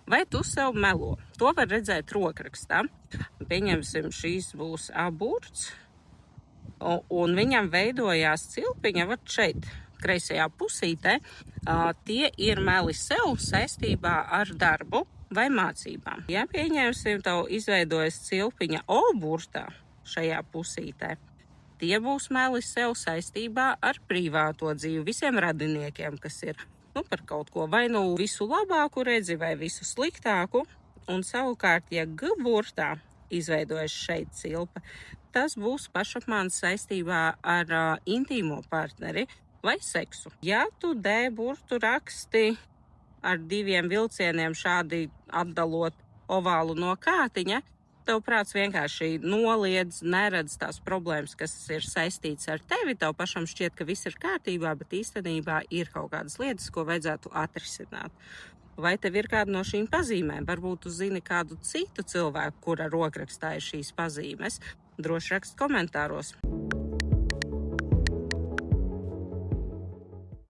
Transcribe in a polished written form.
vai tu sev melo. To var redzēt rokrakstā. Pieņemsim, šīs būs aburts, un viņam veidojās cilpiņa vat šeit, kreisajā pusītē. Tie ir meli sev saistībā ar darbu vai mācībām. Ja pieņemsim, tev izveidojas cilpiņa oburtā šajā pusītē, tie būs meli sev saistībā ar privāto dzīvi, visiem radiniekiem, kas ir par kaut ko, vai visu labāku redzi, vai visu sliktāku. Un savukārt, ja G-burtā izveidojas šeit cilpa, tas būs pašapmāns saistībā ar intīmo partneri vai seksu. Ja tu D-burtu raksti ar 2 vilcieniem šādi atdalot ovālu no kātiņa, tev prāts vienkārši noliedz, neredz tās problēmas, kas ir saistīts ar tevi. Tev pašam šķiet, ka viss ir kārtībā, bet īstenībā ir kaut kādas lietas, ko vajadzētu atrisināt. Vai tev ir kāda no šīm pazīmēm? Varbūt tu zini kādu citu cilvēku, kura rokrakstā ir šīs pazīmes. Droši rakst komentāros.